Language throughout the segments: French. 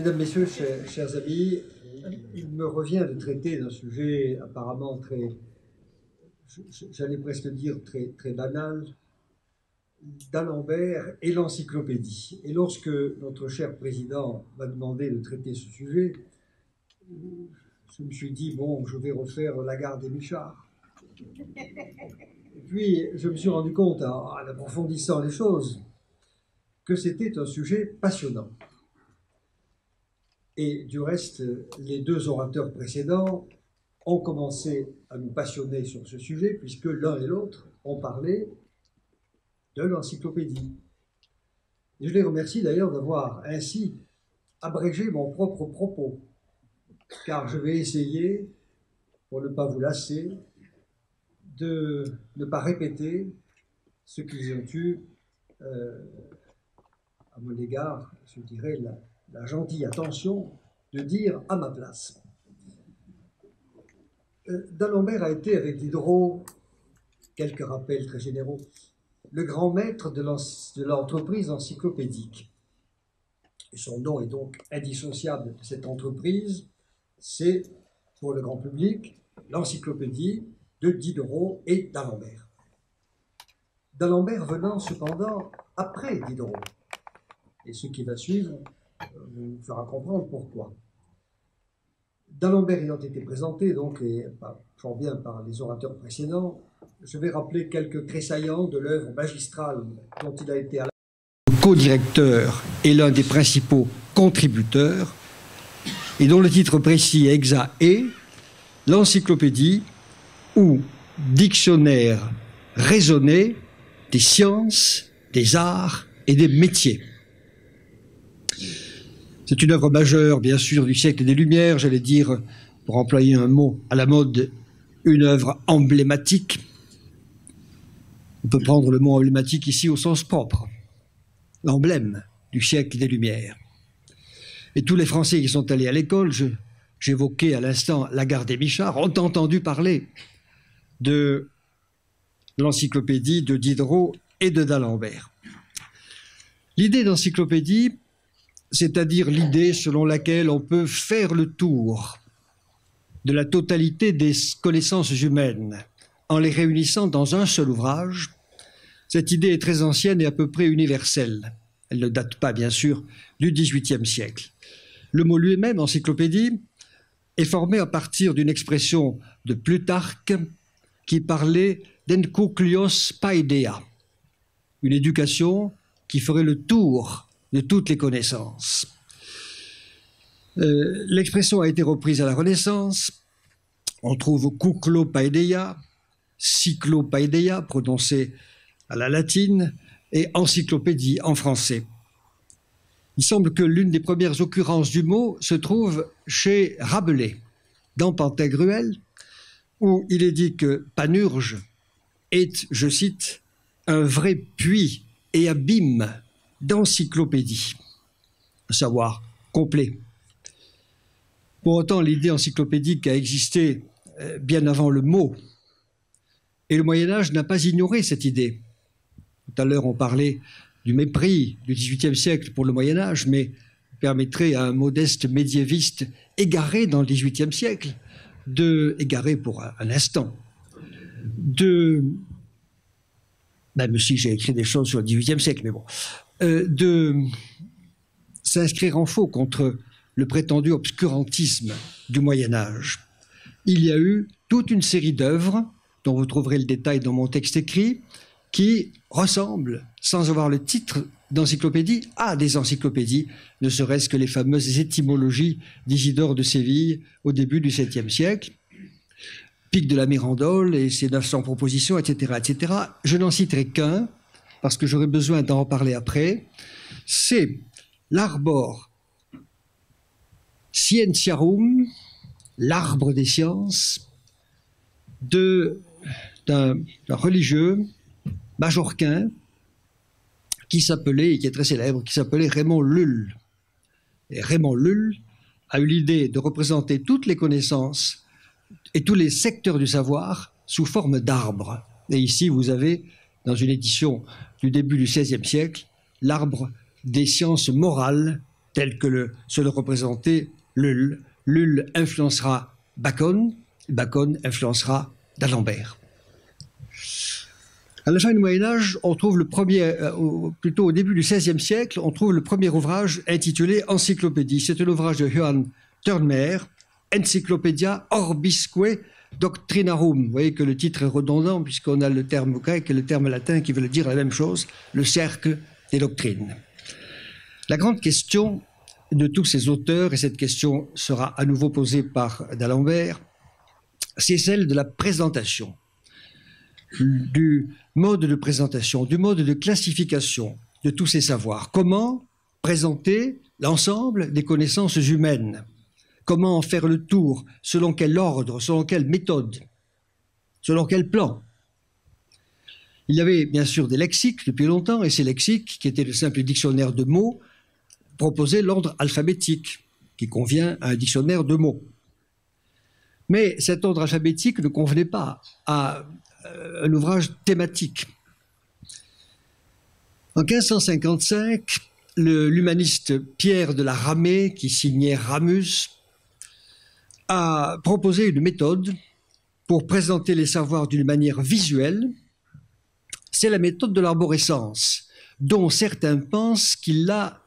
Mesdames, Messieurs, chers amis, il me revient de traiter d'un sujet apparemment très, j'allais presque dire très banal, d'Alembert et l'encyclopédie. Et lorsque notre cher président m'a demandé de traiter ce sujet, je me suis dit, bon, je vais refaire Lagarde et Michard. Et puis, je me suis rendu compte, en approfondissant les choses, que c'était un sujet passionnant. Et du reste, les deux orateurs précédents ont commencé à nous passionner sur ce sujet, puisque l'un et l'autre ont parlé de l'encyclopédie. Et je les remercie d'ailleurs d'avoir ainsi abrégé mon propre propos, car je vais essayer, pour ne pas vous lasser, de ne pas répéter ce qu'ils ont eu, à mon égard, je dirais, la gentille attention de dire à ma place. D'Alembert a été, avec Diderot, quelques rappels très généraux, le grand maître de l'entreprise encyclopédique. Et son nom est donc indissociable de cette entreprise, c'est, pour le grand public, l'encyclopédie de Diderot et d'Alembert. D'Alembert venant cependant après Diderot. Et ce qui va suivre vous fera comprendre pourquoi. D'Alembert ayant été présenté, donc, et fort bien par les orateurs précédents, je vais rappeler quelques traits saillants de l'œuvre magistrale dont il a été à la co-directeur et l'un des principaux contributeurs, et dont le titre précis et exact est l'encyclopédie ou dictionnaire raisonné des sciences, des arts et des métiers. C'est une œuvre majeure, bien sûr, du siècle des Lumières, j'allais dire, pour employer un mot à la mode, une œuvre emblématique. On peut prendre le mot emblématique ici au sens propre, l'emblème du siècle des Lumières. Et tous les Français qui sont allés à l'école, j'évoquais à l'instant Lagarde et Michard, ont entendu parler de l'encyclopédie de Diderot et de d'Alembert. L'idée d'encyclopédie, c'est-à-dire l'idée selon laquelle on peut faire le tour de la totalité des connaissances humaines en les réunissant dans un seul ouvrage, cette idée est très ancienne et à peu près universelle. Elle ne date pas, bien sûr, du XVIIIe siècle. Le mot lui-même, encyclopédie, est formé à partir d'une expression de Plutarque qui parlait d'encyclios paideia, une éducation qui ferait le tour de toutes les connaissances. L'expression a été reprise à la Renaissance. On trouve Cuclopaideia, Cyclopaideia, prononcé à la latine, et encyclopédie en français. Il semble que l'une des premières occurrences du mot se trouve chez Rabelais, dans Pantagruel, où il est dit que Panurge est, je cite, un vrai puits et abîme d'encyclopédie, un savoir complet. Pour autant, l'idée encyclopédique a existé bien avant le mot, et le Moyen-Âge n'a pas ignoré cette idée. Tout à l'heure, on parlait du mépris du XVIIIe siècle pour le Moyen-Âge, mais permettrait à un modeste médiéviste égaré dans le XVIIIe siècle, égaré pour un instant, même si j'ai écrit des choses sur le XVIIIe siècle, mais bon, de s'inscrire en faux contre le prétendu obscurantisme du Moyen-Âge. Il y a eu toute une série d'œuvres, dont vous trouverez le détail dans mon texte écrit, qui ressemblent, sans avoir le titre d'encyclopédie, à des encyclopédies, ne serait-ce que les fameuses étymologies d'Isidore de Séville au début du VIIe siècle, Pic de la Mirandole et ses 900 propositions, etc., etc. Je n'en citerai qu'un, parce que j'aurai besoin d'en reparler après. C'est l'Arbor Scientiarum, l'arbre des sciences, d'un religieux majorquin qui s'appelait, et qui est très célèbre, qui s'appelait Raymond Lulle. Et Raymond Lulle a eu l'idée de représenter toutes les connaissances et tous les secteurs du savoir sous forme d'arbres. Et ici, vous avez, dans une édition du début du XVIe siècle, l'arbre des sciences morales tel que se le représentait Lull. Lull influencera Bacon, Bacon influencera d'Alembert. À la fin du Moyen-Âge, on trouve le premier, plutôt au début du XVIe siècle, on trouve le premier ouvrage intitulé Encyclopédie. C'est un ouvrage de Johann Turner, Encyclopædia Orbisque Doctrinarum. Vous voyez que le titre est redondant puisqu'on a le terme grec et le terme latin qui veulent dire la même chose, le cercle des doctrines. La grande question de tous ces auteurs, et cette question sera à nouveau posée par d'Alembert, c'est celle de la présentation, du mode de présentation, du mode de classification de tous ces savoirs. Comment présenter l'ensemble des connaissances humaines? Comment en faire le tour? Selon quel ordre? Selon quelle méthode? Selon quel plan? Il y avait bien sûr des lexiques depuis longtemps, et ces lexiques, qui étaient de simples dictionnaires de mots, proposaient l'ordre alphabétique, qui convient à un dictionnaire de mots. Mais cet ordre alphabétique ne convenait pas à un ouvrage thématique. En 1555, l'humaniste Pierre de la Ramée, qui signait Ramus, a proposé une méthode pour présenter les savoirs d'une manière visuelle. C'est la méthode de l'arborescence, dont certains pensent qu'il l'a,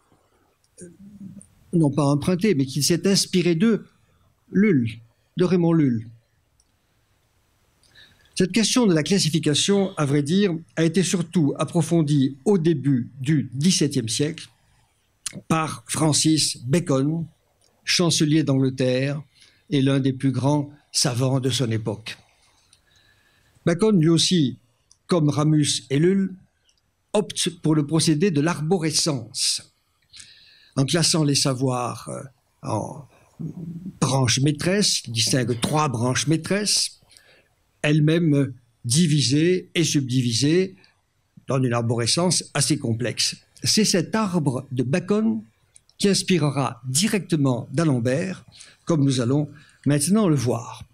non pas emprunté, mais qu'il s'est inspiré de Lull, de Raymond Lull. Cette question de la classification, à vrai dire, a été surtout approfondie au début du XVIIe siècle par Francis Bacon, chancelier d'Angleterre et l'un des plus grands savants de son époque. Bacon, lui aussi, comme Ramus et Lull, opte pour le procédé de l'arborescence, en classant les savoirs en branches maîtresses, il distingue 3 branches maîtresses, elles-mêmes divisées et subdivisées dans une arborescence assez complexe. C'est cet arbre de Bacon qui inspirera directement d'Alembert, comme nous allons maintenant le voir.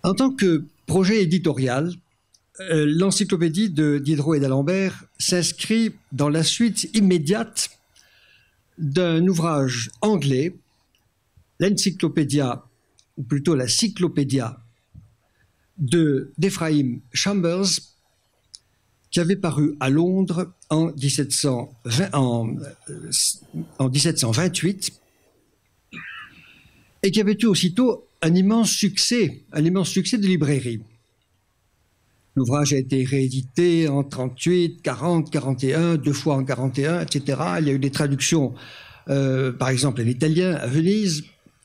En tant que projet éditorial, l'encyclopédie de Diderot et d'Alembert s'inscrit dans la suite immédiate d'un ouvrage anglais, l'Encyclopédia, ou plutôt la Cyclopédia d'Ephraim Chambers, qui avait paru à Londres en 1728 et qui avait eu aussitôt un immense succès de librairie. L'ouvrage a été réédité en 38, 40, 41, 2 fois en 41, etc. Il y a eu des traductions, par exemple en italien à Venise.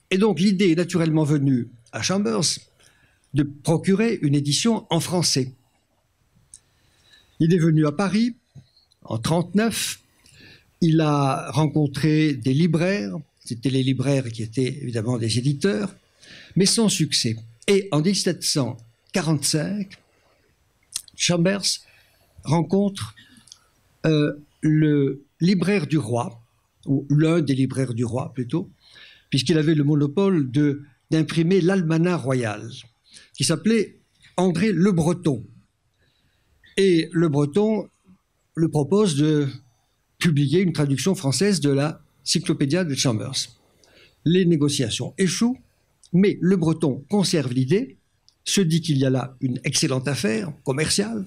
Et donc l'idée est naturellement venue à Chambers de procurer une édition en français. Il est venu à Paris en 1939. Il a rencontré des libraires. C'était les libraires qui étaient évidemment des éditeurs, mais sans succès. Et en 1745, Chambers rencontre le libraire du roi, ou l'un des libraires du roi plutôt, puisqu'il avait le monopole d'imprimer l'Almanach royal, qui s'appelait André Le Breton. Et Le Breton le propose de publier une traduction française de la Cyclopédia de Chambers. Les négociations échouent, mais Le Breton conserve l'idée, se dit qu'il y a là une excellente affaire commerciale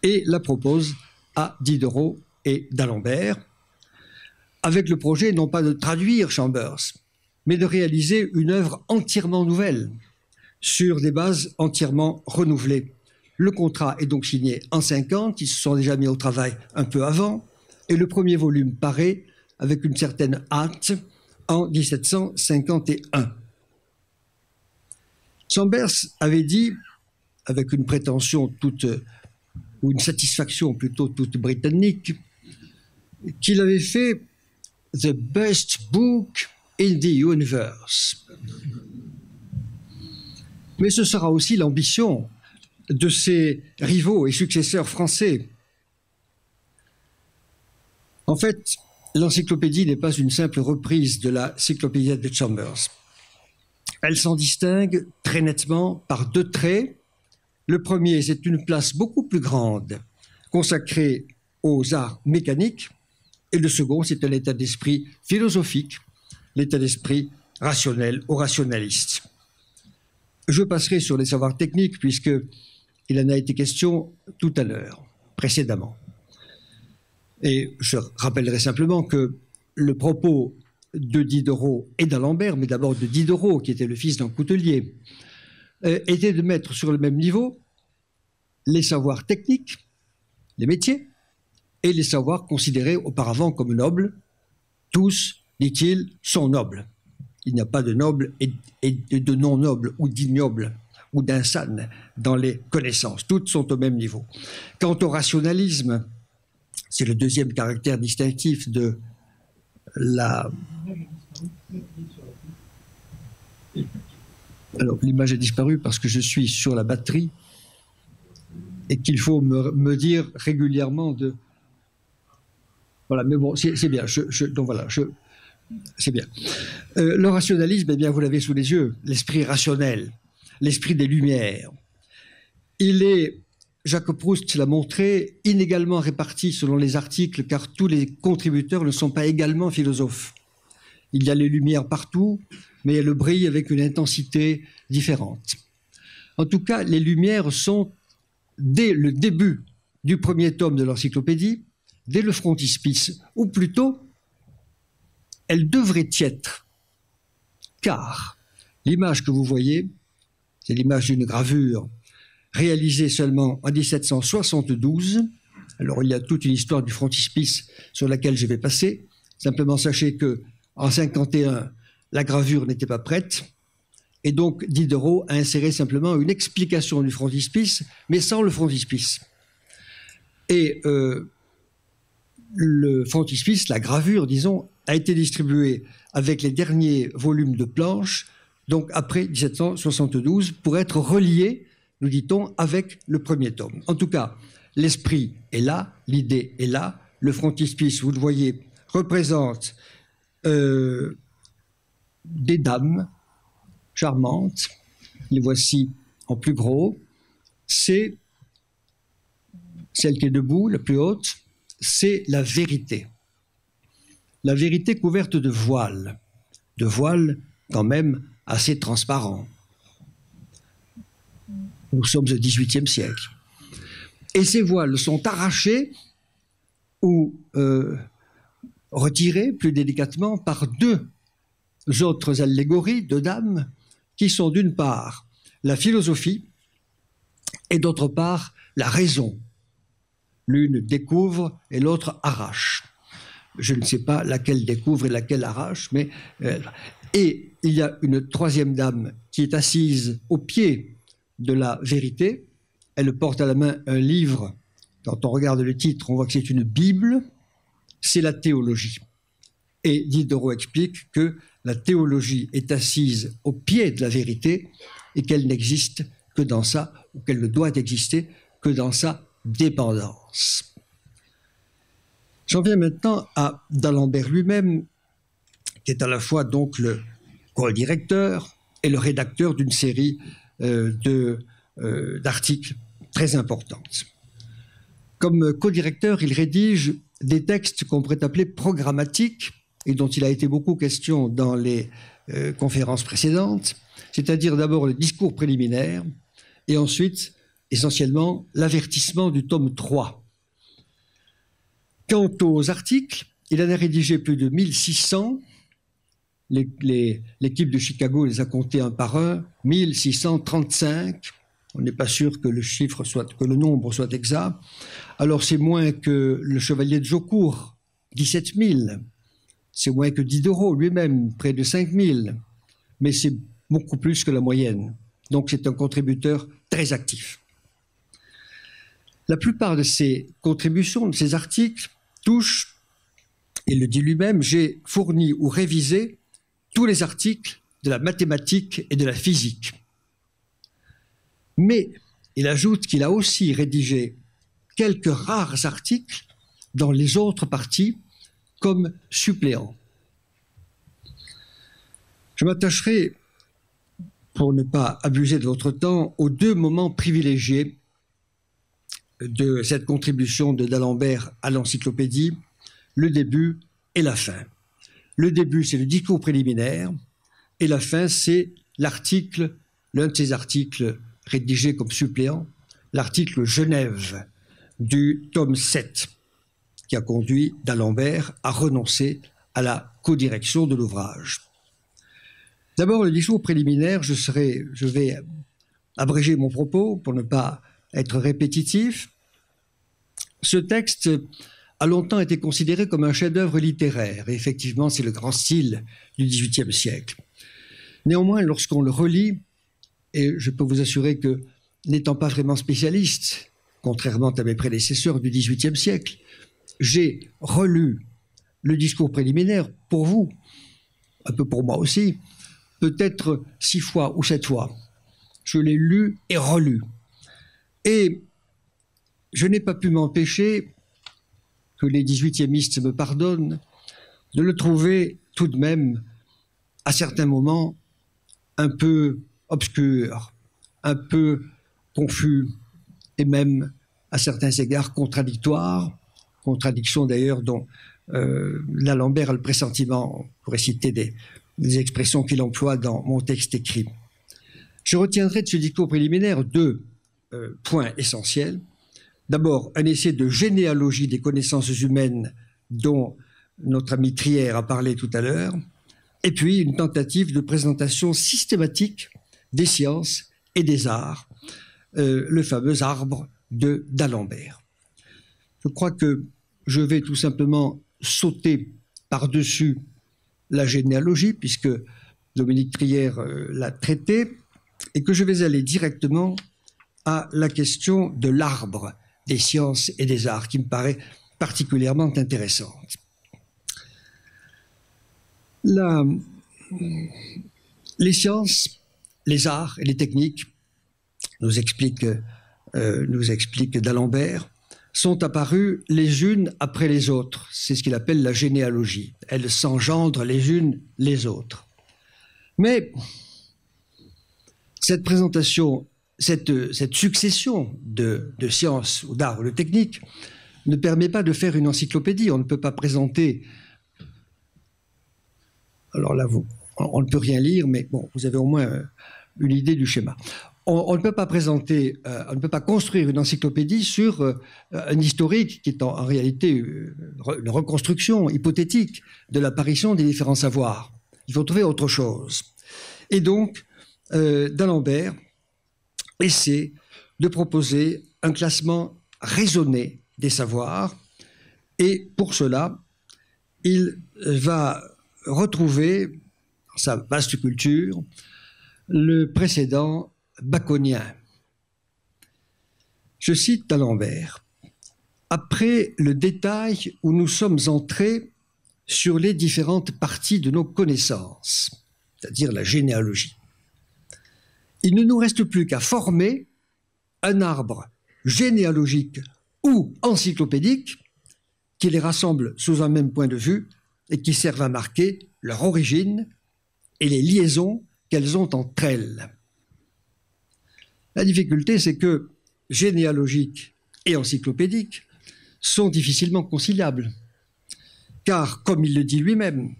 et la propose à Diderot et d'Alembert, avec le projet non pas de traduire Chambers, mais de réaliser une œuvre entièrement nouvelle, sur des bases entièrement renouvelées. Le contrat est donc signé en 50, ils se sont déjà mis au travail un peu avant, et le premier volume paraît avec une certaine hâte en 1751. Chambers avait dit, avec une prétention toute, ou une satisfaction plutôt toute britannique, qu'il avait fait « the best book in the universe ». Mais ce sera aussi l'ambition de ses rivaux et successeurs français. En fait, l'encyclopédie n'est pas une simple reprise de la Cyclopédia de Chambers. Elle s'en distingue très nettement par 2 traits. Le premier, c'est une place beaucoup plus grande consacrée aux arts mécaniques, et le second, c'est un état d'esprit philosophique, l'état d'esprit rationnel ou rationaliste. Je passerai sur les savoirs techniques, puisqu'il en a été question tout à l'heure, précédemment. Et je rappellerai simplement que le propos de Diderot et d'Alembert, mais d'abord de Diderot, qui était le fils d'un coutelier, était de mettre sur le même niveau les savoirs techniques, les métiers, et les savoirs considérés auparavant comme nobles. Tous, dit-il, sont nobles. Il n'y a pas de nobles et de non-nobles ou d'ignobles ou d'insanes dans les connaissances. Toutes sont au même niveau. Quant au rationalisme, c'est le deuxième caractère distinctif de la... Alors, l'image a disparu parce que je suis sur la batterie et qu'il faut me dire régulièrement de... Voilà, mais bon, c'est bien. Donc voilà, c'est bien. Le rationalisme, eh bien, vous l'avez sous les yeux, l'esprit rationnel, l'esprit des Lumières. Il est, Jacques Proust l'a montré, inégalement réparti selon les articles, car tous les contributeurs ne sont pas également philosophes. Il y a les Lumières partout, mais elles brillent avec une intensité différente. En tout cas, les Lumières sont, dès le début du premier tome de l'encyclopédie, dès le frontispice, ou plutôt, elles devraient y être, car l'image que vous voyez, c'est l'image d'une gravure réalisée seulement en 1772. Alors il y a toute une histoire du frontispice sur laquelle je vais passer. Simplement sachez que en 51, la gravure n'était pas prête, et donc Diderot a inséré simplement une explication du frontispice, mais sans le frontispice. Et le frontispice, la gravure, disons, a été distribuée avec les derniers volumes de planches, donc après 1772, pour être relié, nous dit-on, avec le premier tome. En tout cas, l'esprit est là, l'idée est là, le frontispice, vous le voyez, représente des dames charmantes, les voici en plus gros, c'est celle qui est debout, la plus haute, c'est la vérité. La vérité couverte de voiles quand même assez transparents. Nous sommes au XVIIIe siècle. Et ces voiles sont arrachées ou retirées plus délicatement par deux autres allégories de dames qui sont d'une part la philosophie et d'autre part la raison. L'une découvre et l'autre arrache. Je ne sais pas laquelle découvre et laquelle arrache, mais... et il y a une troisième dame qui est assise au pied de la vérité. Elle porte à la main un livre. Quand on regarde le titre, on voit que c'est une Bible. C'est la théologie. Et Diderot explique que la théologie est assise au pied de la vérité et qu'elle n'existe que dans ça, ou qu'elle ne doit exister que dans sa dépendance. J'en viens maintenant à d'Alembert lui-même, qui est à la fois donc le co-directeur et le rédacteur d'une série d'articles très importantes. Comme co-directeur, il rédige des textes qu'on pourrait appeler programmatiques et dont il a été beaucoup question dans les conférences précédentes, c'est-à-dire d'abord le discours préliminaire et ensuite, essentiellement, l'avertissement du tome 3. Quant aux articles, il en a rédigé plus de 1600. L'équipe de Chicago les a comptés un par un, 1635. On n'est pas sûr que le nombre soit exact. Alors c'est moins que le chevalier de Jaucourt, 17 000. C'est moins que Diderot lui-même, près de 5 000. Mais c'est beaucoup plus que la moyenne. Donc c'est un contributeur très actif. La plupart de ces contributions, de ces articles, touchent, il le dit lui-même, j'ai fourni ou révisé tous les articles de la mathématique et de la physique. Mais il ajoute qu'il a aussi rédigé quelques rares articles dans les autres parties comme suppléants. Je m'attacherai, pour ne pas abuser de votre temps, aux deux moments privilégiés de cette contribution de d'Alembert à l'encyclopédie, le début et la fin. Le début, c'est le discours préliminaire, et la fin, c'est l'article, l'un de ces articles rédigés comme suppléant, l'article Genève du tome 7, qui a conduit d'Alembert à renoncer à la codirection de l'ouvrage. D'abord, le discours préliminaire, je vais abréger mon propos pour ne pas être répétitif. Ce texte a longtemps été considéré comme un chef-d'œuvre littéraire, et effectivement, c'est le grand style du XVIIIe siècle. Néanmoins, lorsqu'on le relit, et je peux vous assurer que, n'étant pas vraiment spécialiste, contrairement à mes prédécesseurs du XVIIIe siècle, j'ai relu le discours préliminaire pour vous, un peu pour moi aussi, peut-être 6 fois ou 7 fois. Je l'ai lu et relu. Et je n'ai pas pu m'empêcher, que les 18e me pardonnent, de le trouver tout de même, à certains moments, un peu obscur, un peu confus, et même, à certains égards, contradictoire, contradiction d'ailleurs dont D'Alembert a le pressentiment, on pourrait citer des expressions qu'il emploie dans mon texte écrit. Je retiendrai de ce discours préliminaire 2 points essentiels. D'abord, un essai de généalogie des connaissances humaines dont notre ami Trière a parlé tout à l'heure, et puis une tentative de présentation systématique des sciences et des arts, le fameux arbre d'Alembert. Je crois que je vais tout simplement sauter par-dessus la généalogie, puisque Dominique Trière l'a traité, et que je vais aller directement à la question de l'arbre des sciences et des arts, qui me paraît particulièrement intéressante. Les sciences, les arts et les techniques, nous explique d'Alembert, sont apparues les unes après les autres. C'est ce qu'il appelle la généalogie. Elles s'engendrent les unes les autres. Mais cette présentation, cette succession de sciences ou d'arts ou de techniques ne permet pas de faire une encyclopédie. On ne peut pas présenter... Alors là, on ne peut rien lire, mais bon, vous avez au moins une idée du schéma. On ne peut pas présenter, on ne peut pas construire une encyclopédie sur un historique qui est en réalité une reconstruction hypothétique de l'apparition des différents savoirs. Il faut trouver autre chose. Et donc, d'Alembert essaie de proposer un classement raisonné des savoirs, et pour cela, il va retrouver, dans sa vaste culture, le précédent baconien. Je cite d'Alembert. « Après le détail où nous sommes entrés sur les différentes parties de nos connaissances, c'est-à-dire la généalogie, il ne nous reste plus qu'à former un arbre généalogique ou encyclopédique qui les rassemble sous un même point de vue et qui serve à marquer leur origine et les liaisons qu'elles ont entre elles. » La difficulté, c'est que généalogique et encyclopédique sont difficilement conciliables, car, comme il le dit lui-même,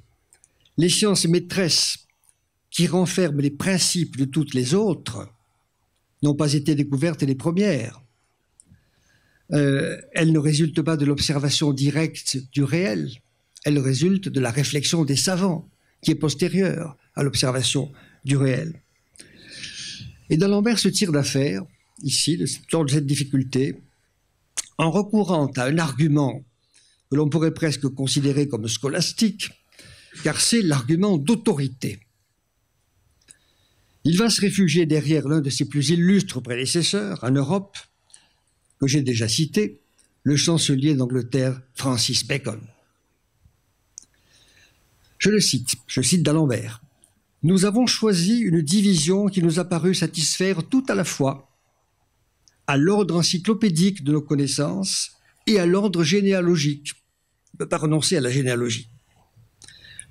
les sciences maîtresses qui renferment les principes de toutes les autres n'ont pas été découvertes les premières. Elles ne résultent pas de l'observation directe du réel, elles résultent de la réflexion des savants, qui est postérieure à l'observation du réel. Et d'Alembert se tire d'affaire, ici, dans cette difficulté, en recourant à un argument que l'on pourrait presque considérer comme scolastique, car c'est l'argument d'autorité. Il va se réfugier derrière l'un de ses plus illustres prédécesseurs en Europe, que j'ai déjà cité, le chancelier d'Angleterre, Francis Bacon. Je cite d'Alembert. « Nous avons choisi une division qui nous a paru satisfaire tout à la fois à l'ordre encyclopédique de nos connaissances et à l'ordre généalogique. On ne peut pas renoncer à la généalogie.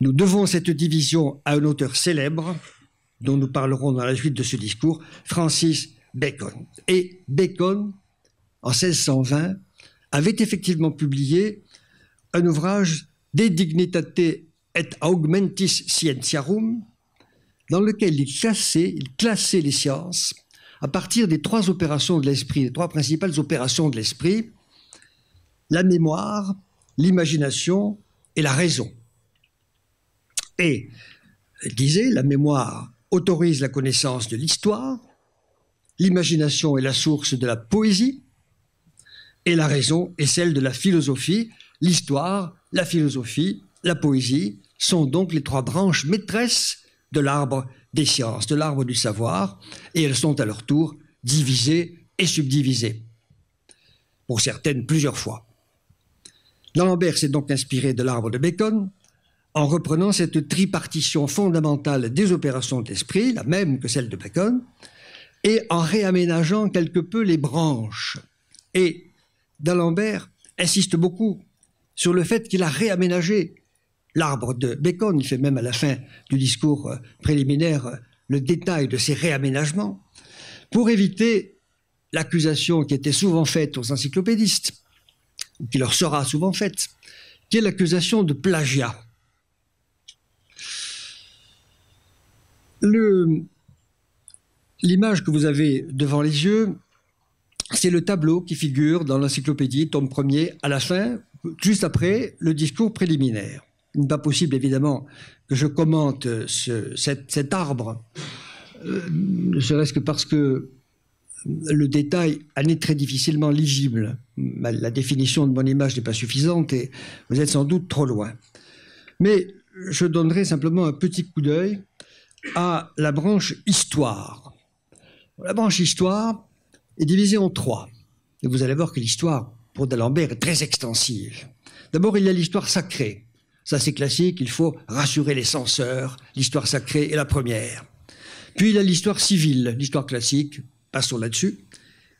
Nous devons cette division à un auteur célèbre, dont nous parlerons dans la suite de ce discours, Francis Bacon. Et Bacon, en 1620, avait effectivement publié un ouvrage De dignitate et augmentis scientiarum, dans lequel il classait les sciences à partir des trois opérations de l'esprit, les trois principales opérations de l'esprit, la mémoire, l'imagination et la raison. Et il disait, la mémoire autorise la connaissance de l'histoire, l'imagination est la source de la poésie, et la raison est celle de la philosophie. L'histoire, la philosophie, la poésie sont donc les trois branches maîtresses de l'arbre des sciences, de l'arbre du savoir, et elles sont à leur tour divisées et subdivisées, pour certaines plusieurs fois. D'Alembert s'est donc inspiré de l'arbre de Bacon en reprenant cette tripartition fondamentale des opérations de l'esprit, la même que celle de Bacon, et en réaménageant quelque peu les branches. Et d'Alembert insiste beaucoup sur le fait qu'il a réaménagé l'arbre de Bacon. Il fait même à la fin du discours préliminaire le détail de ces réaménagements pour éviter l'accusation qui était souvent faite aux encyclopédistes, ou qui leur sera souvent faite, qui est l'accusation de plagiat. L'image que vous avez devant les yeux, c'est le tableau qui figure dans l'encyclopédie, tome 1er, à la fin, juste après le discours préliminaire. Il n'est pas possible, évidemment, que je commente cet arbre, ne serait-ce que parce que le détail en est très difficilement lisible. La définition de mon image n'est pas suffisante et vous êtes sans doute trop loin. Mais je donnerai simplement un petit coup d'œil à la branche histoire. La branche histoire est divisée en trois. Et vous allez voir que l'histoire, pour d'Alembert, est très extensive. D'abord, il y a l'histoire sacrée. Ça, c'est classique, il faut rassurer les censeurs. L'histoire sacrée est la première. Puis, il y a l'histoire civile, l'histoire classique, passons là-dessus.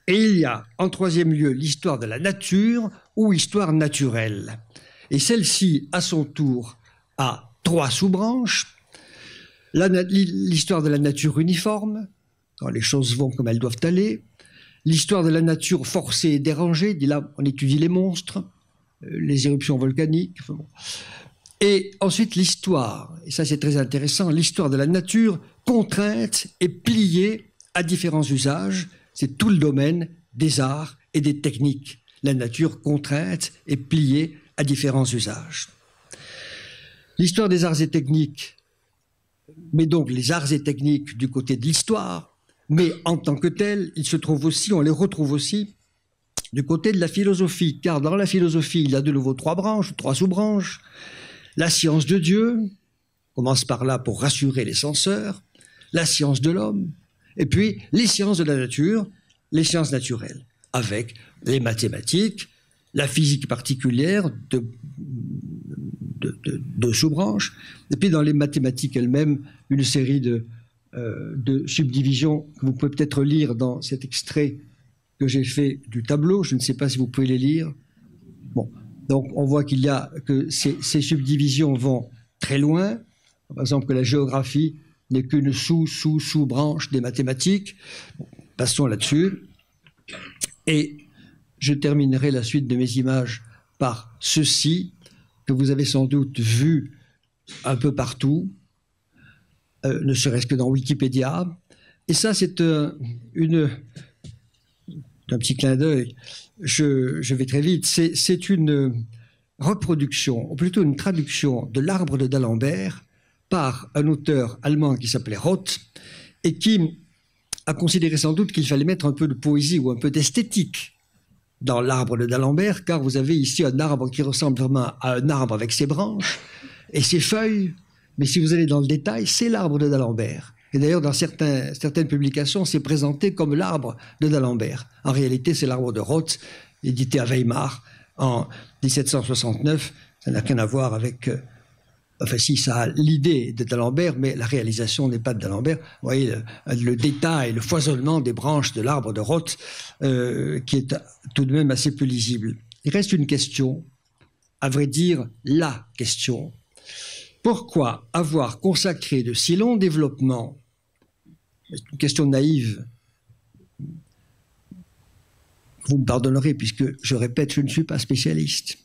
Et il y a, en troisième lieu, l'histoire de la nature ou histoire naturelle. Et celle-ci, à son tour, a trois sous-branches. L'histoire de la nature uniforme, quand les choses vont comme elles doivent aller. L'histoire de la nature forcée et dérangée, dit là, on étudie les monstres, les éruptions volcaniques. Enfin bon. Et ensuite, l'histoire, et ça c'est très intéressant, l'histoire de la nature contrainte et pliée à différents usages. C'est tout le domaine des arts et des techniques. La nature contrainte et pliée à différents usages. L'histoire des arts et techniques, mais donc les arts et techniques du côté de l'histoire, mais en tant que tels, ils se trouvent aussi, on les retrouve aussi du côté de la philosophie, car dans la philosophie, il y a de nouveau trois branches, trois sous-branches. La science de Dieu, commence par là pour rassurer les censeurs, la science de l'homme, et puis les sciences de la nature, les sciences naturelles, avec les mathématiques, la physique particulière de sous-branches, et puis dans les mathématiques elles-mêmes, une série de subdivisions que vous pouvez peut-être lire dans cet extrait que j'ai fait du tableau. Je ne sais pas si vous pouvez les lire. Bon, donc on voit qu'il y a que ces subdivisions vont très loin. Par exemple, que la géographie n'est qu'une sous-branche des mathématiques. Bon, passons là-dessus. Et je terminerai la suite de mes images par ceci, que vous avez sans doute vu un peu partout, ne serait-ce que dans Wikipédia. Et ça, c'est un petit clin d'œil. Je vais très vite. C'est une reproduction, ou plutôt une traduction de l'arbre de d'Alembert par un auteur allemand qui s'appelait Roth et qui a considéré sans doute qu'il fallait mettre un peu de poésie ou un peu d'esthétique dans l'arbre de d'Alembert, car vous avez ici un arbre qui ressemble vraiment à un arbre avec ses branches et ses feuilles, mais si vous allez dans le détail, c'est l'arbre de d'Alembert. Et d'ailleurs, dans certaines publications, c'est présenté comme l'arbre de d'Alembert. En réalité, c'est l'arbre de Roth, édité à Weimar en 1769. Ça n'a rien à voir avec... Enfin, si, ça a l'idée de d'Alembert, mais la réalisation n'est pas de d'Alembert. Vous voyez le détail, le foisonnement des branches de l'arbre de Roth, qui est tout de même assez peu lisible. Il reste une question, à vrai dire, la question. Pourquoi avoir consacré de si longs développements, c'est une question naïve, vous me pardonnerez puisque, je répète, je ne suis pas spécialiste,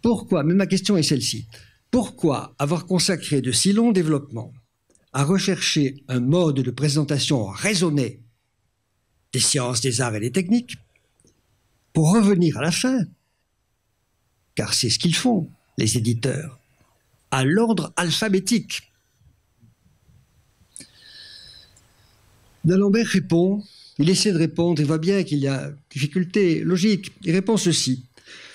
Pourquoi, mais ma question est celle-ci, pourquoi avoir consacré de si longs développements à rechercher un mode de présentation raisonné des sciences, des arts et des techniques, pour revenir à la fin, car c'est ce qu'ils font, les éditeurs, à l'ordre alphabétique. D'Alembert répond, il essaie de répondre, il voit bien qu'il y a difficulté logique, il répond ceci.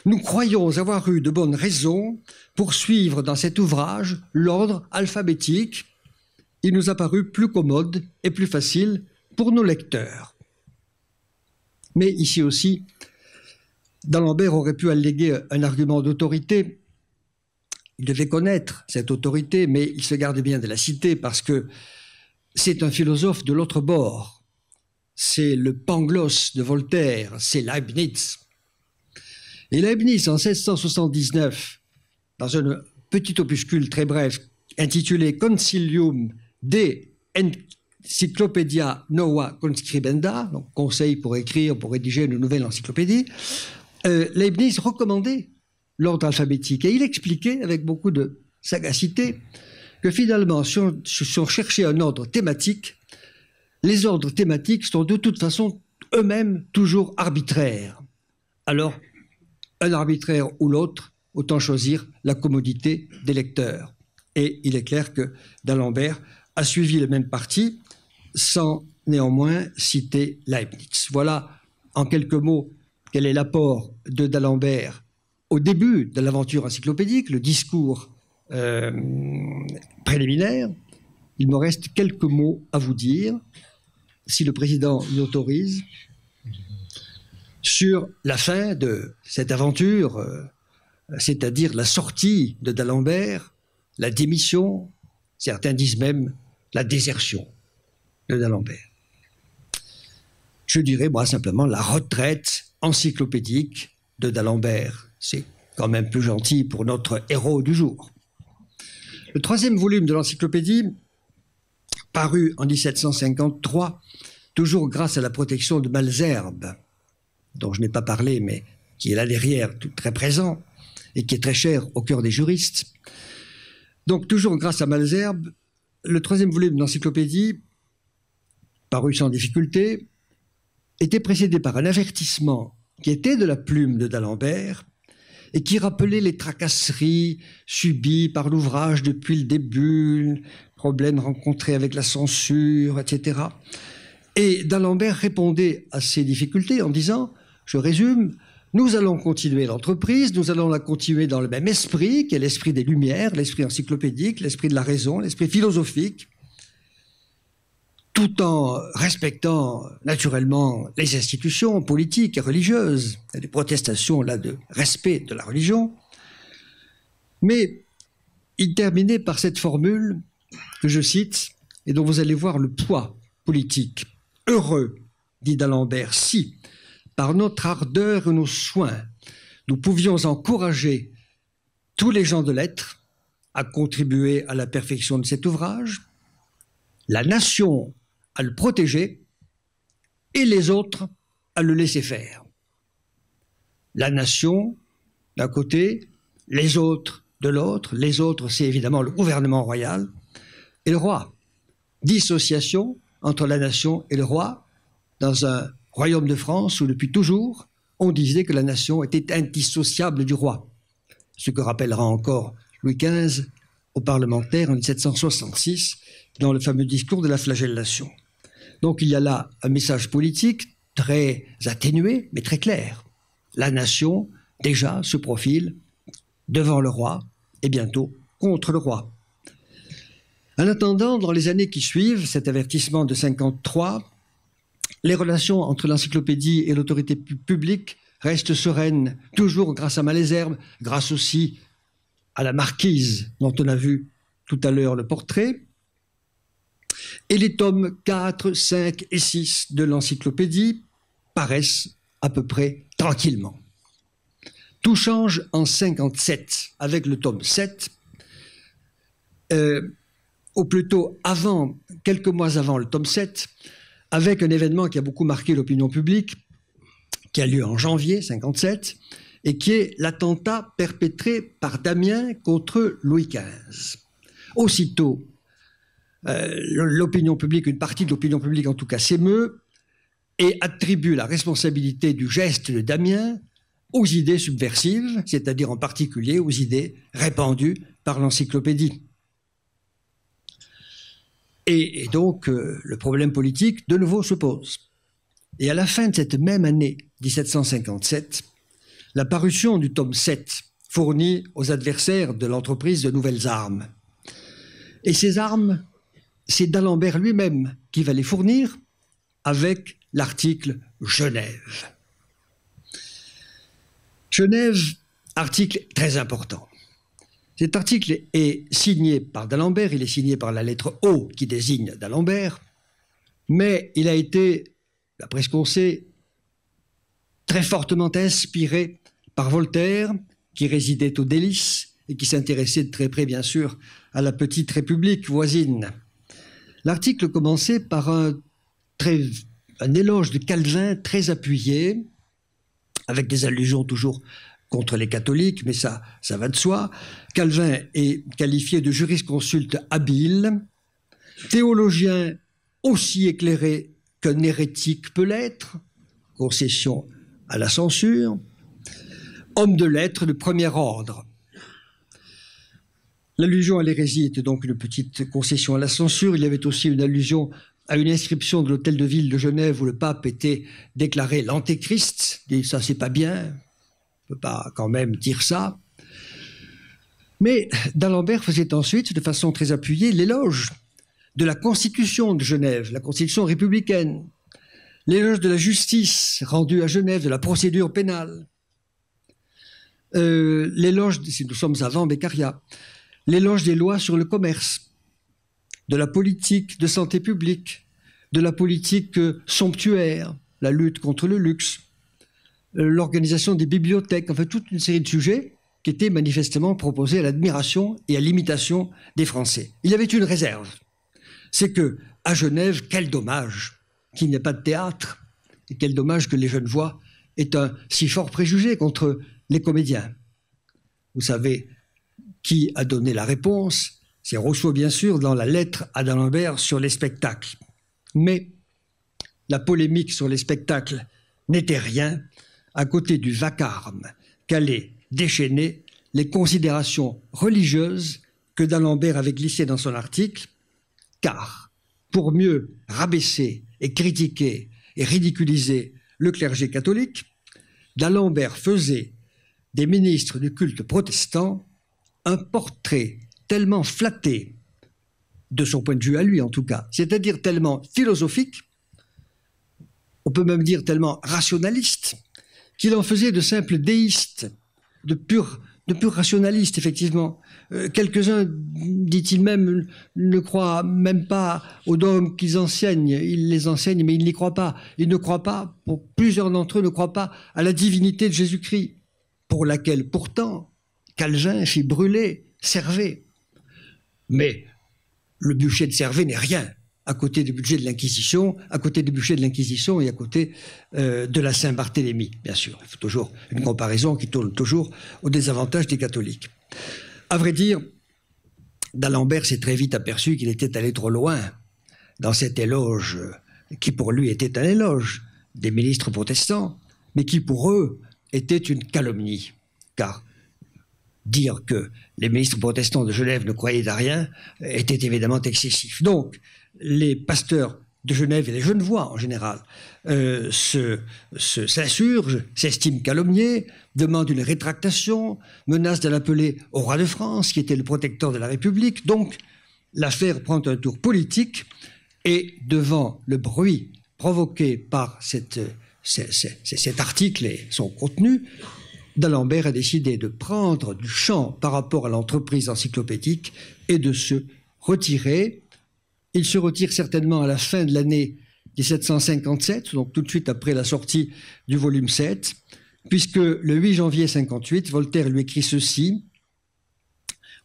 Nous croyons avoir eu de bonnes raisons pour suivre dans cet ouvrage l'ordre alphabétique. Il nous a paru plus commode et plus facile pour nos lecteurs. Mais ici aussi, d'Alembert aurait pu alléguer un argument d'autorité. Il devait connaître cette autorité, mais il se garde bien de la citer parce que c'est un philosophe de l'autre bord. C'est le Pangloss de Voltaire, c'est Leibniz. Et Leibniz, en 1679, dans un petit opuscule très bref intitulé Concilium de Encyclopedia Nova Conscribenda, donc conseil pour écrire, pour rédiger une nouvelle encyclopédie, Leibniz recommandait l'ordre alphabétique. Et il expliquait avec beaucoup de sagacité que finalement, si on cherchait un ordre thématique, les ordres thématiques sont de toute façon eux-mêmes toujours arbitraires. Alors, un arbitraire ou l'autre, autant choisir la commodité des lecteurs. Et il est clair que d'Alembert a suivi le même parti sans néanmoins citer Leibniz. Voilà en quelques mots quel est l'apport de d'Alembert au début de l'aventure encyclopédique, le discours préliminaire. Il me reste quelques mots à vous dire, si le président m'autorise, sur la fin de cette aventure, c'est-à-dire la sortie de d'Alembert, la démission, certains disent même la désertion de d'Alembert. Je dirais, moi, simplement la retraite encyclopédique de d'Alembert. C'est quand même plus gentil pour notre héros du jour. Le troisième volume de l'encyclopédie, paru en 1753, toujours grâce à la protection de Malesherbes, dont je n'ai pas parlé, mais qui est là derrière, tout très présent, et qui est très cher au cœur des juristes. Donc, toujours grâce à Malesherbes, le troisième volume de l'encyclopédie, paru sans difficulté, était précédé par un avertissement qui était de la plume de d'Alembert et qui rappelait les tracasseries subies par l'ouvrage depuis le début, problèmes rencontrés avec la censure, etc. Et d'Alembert répondait à ces difficultés en disant, je résume, nous allons continuer l'entreprise, nous allons la continuer dans le même esprit, qui est l'esprit des Lumières, l'esprit encyclopédique, l'esprit de la raison, l'esprit philosophique, tout en respectant naturellement les institutions politiques et religieuses, et les protestations là de respect de la religion. Mais il terminait par cette formule que je cite, et dont vous allez voir le poids politique. Heureux, dit d'Alembert, si, par notre ardeur et nos soins, nous pouvions encourager tous les gens de lettres à contribuer à la perfection de cet ouvrage, la nation à le protéger et les autres à le laisser faire. La nation d'un côté, les autres de l'autre. Les autres, c'est évidemment le gouvernement royal et le roi. Dissociation entre la nation et le roi dans un royaume de France où depuis toujours on disait que la nation était indissociable du roi. Ce que rappellera encore Louis XV aux parlementaires en 1766 dans le fameux discours de la flagellation. Donc il y a là un message politique très atténué, mais très clair. La nation, déjà, se profile devant le roi et bientôt contre le roi. En attendant, dans les années qui suivent, cet avertissement de 53, les relations entre l'encyclopédie et l'autorité publique restent sereines, toujours grâce à Malesherbes, grâce aussi à la marquise dont on a vu tout à l'heure le portrait. Et les tomes 4, 5 et 6 de l'encyclopédie paraissent à peu près tranquillement. Tout change en 57 avec le tome 7, ou plutôt avant, quelques mois avant le tome 7, avec un événement qui a beaucoup marqué l'opinion publique, qui a lieu en janvier 57, et qui est l'attentat perpétré par Damien contre Louis XV. Aussitôt, l'opinion publique, une partie de l'opinion publique en tout cas, s'émeut et attribue la responsabilité du geste de Damien aux idées subversives, c'est-à-dire en particulier aux idées répandues par l'encyclopédie. Et donc, le problème politique, de nouveau, se pose. Et à la fin de cette même année, 1757, la parution du tome 7 fournit aux adversaires de l'entreprise de nouvelles armes. Et ces armes, c'est d'Alembert lui-même qui va les fournir avec l'article Genève. Genève, article très important. Cet article est signé par d'Alembert, il est signé par la lettre O qui désigne d'Alembert, mais il a été, d'après ce qu'on sait, très fortement inspiré par Voltaire, qui résidait aux Délices et qui s'intéressait de très près, bien sûr, à la petite République voisine. L'article commençait par un éloge de Calvin très appuyé, avec des allusions toujours contre les catholiques, mais ça va de soi. Calvin est qualifié de jurisconsulte habile, théologien aussi éclairé qu'un hérétique peut l'être, concession à la censure, homme de lettres de premier ordre. L'allusion à l'hérésie était donc une petite concession à la censure. Il y avait aussi une allusion à une inscription de l'hôtel de ville de Genève où le pape était déclaré l'antéchrist. Et ça, c'est pas bien. On ne peut pas quand même dire ça. Mais d'Alembert faisait ensuite, de façon très appuyée, l'éloge de la Constitution de Genève, la Constitution républicaine, l'éloge de la justice rendue à Genève, de la procédure pénale, l'éloge, si nous sommes avant Beccaria, l'éloge des lois sur le commerce, de la politique de santé publique, de la politique somptuaire, la lutte contre le luxe, l'organisation des bibliothèques, enfin toute une série de sujets qui étaient manifestement proposés à l'admiration et à l'imitation des Français. Il y avait une réserve, c'est que à Genève, quel dommage qu'il n'y ait pas de théâtre, et quel dommage que les Genevois aient un si fort préjugé contre les comédiens. Vous savez qui a donné la réponse? C'est Rousseau, bien sûr, dans la lettre à d'Alembert sur les spectacles. Mais la polémique sur les spectacles n'était rien à côté du vacarme qu'allaient déchaîner les considérations religieuses que d'Alembert avait glissées dans son article, car pour mieux rabaisser et critiquer et ridiculiser le clergé catholique, d'Alembert faisait des ministres du culte protestant un portrait tellement flatté, de son point de vue à lui en tout cas, c'est-à-dire tellement philosophique, on peut même dire tellement rationaliste, qu'il en faisait de simples déistes, de purs rationalistes, effectivement. Quelques-uns, dit-il même, ne croient même pas aux dogmes qu'ils enseignent. Ils les enseignent, mais ils n'y croient pas. Ils ne croient pas, pour plusieurs d'entre eux, ne croient pas à la divinité de Jésus-Christ, pour laquelle, pourtant, Calvin fit brûler Servet. Mais le bûcher de Servet n'est rien à côté du budget de l'Inquisition, à côté du bûcher de l'Inquisition et à côté de la Saint-Barthélemy, bien sûr. Il faut toujours une comparaison qui tourne toujours au désavantage des catholiques. À vrai dire, d'Alembert s'est très vite aperçu qu'il était allé trop loin dans cet éloge qui pour lui était un éloge des ministres protestants, mais qui pour eux était une calomnie, car dire que les ministres protestants de Genève ne croyaient à rien était évidemment excessif. Donc, les pasteurs de Genève et les Genevois en général s'insurgent, s'estiment calomniés, demandent une rétractation, menacent de l'appeler au roi de France, qui était le protecteur de la République. Donc, l'affaire prend un tour politique et devant le bruit provoqué par cet article et son contenu, d'Alembert a décidé de prendre du champ par rapport à l'entreprise encyclopédique et de se retirer. Il se retire certainement à la fin de l'année 1757, donc tout de suite après la sortie du volume 7, puisque le 8 janvier 58, Voltaire lui écrit ceci.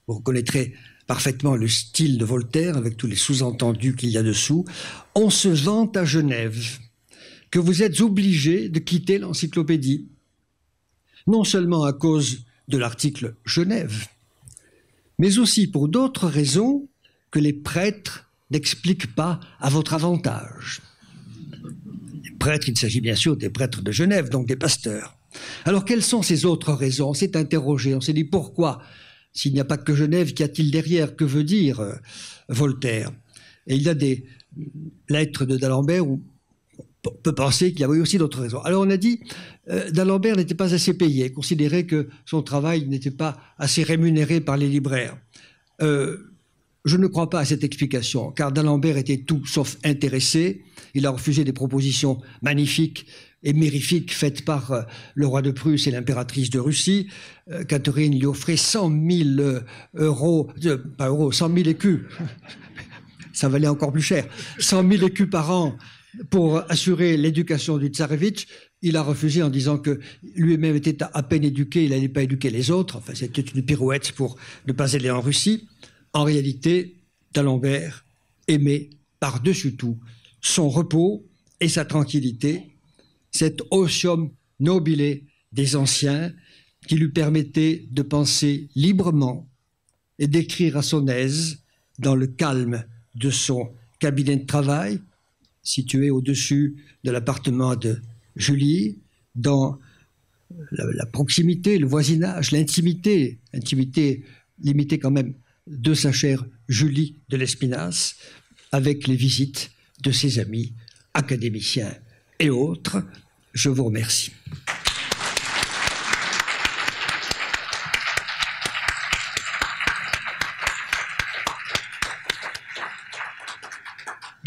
Vous reconnaîtrez parfaitement le style de Voltaire avec tous les sous-entendus qu'il y a dessous. « On se vante à Genève que vous êtes obligé de quitter l'encyclopédie. non seulement à cause de l'article Genève, mais aussi pour d'autres raisons que les prêtres n'expliquent pas à votre avantage. Les prêtres, il s'agit bien sûr des prêtres de Genève, donc des pasteurs. Alors quelles sont ces autres raisons? On s'est interrogé, on s'est dit pourquoi? S'il n'y a pas que Genève, qu'y a-t-il derrière? Que veut dire Voltaire? Et il y a des lettres de d'Alembert où on peut penser qu'il y avait aussi d'autres raisons. Alors on a dit d'Alembert n'était pas assez payé, considérait que son travail n'était pas assez rémunéré par les libraires. Je ne crois pas à cette explication, car d'Alembert était tout sauf intéressé. Il a refusé des propositions magnifiques et mérifiques faites par le roi de Prusse et l'impératrice de Russie. Catherine lui offrait 100 000 euros, pas euros, 100 000 écus. Ça valait encore plus cher. 100 000 écus par an pour assurer l'éducation du tsarevitch. Il a refusé en disant que lui-même était à peine éduqué, il n'allait pas éduquer les autres. Enfin, c'était une pirouette pour ne pas aller en Russie. En réalité, d'Alembert aimait par-dessus tout son repos et sa tranquillité, cet otium nobile des anciens qui lui permettait de penser librement et d'écrire à son aise dans le calme de son cabinet de travail, situé au-dessus de l'appartement de Julie, dans la proximité, le voisinage, l'intimité limitée quand même de sa chère Julie de Lespinasse, avec les visites de ses amis académiciens et autres. Je vous remercie.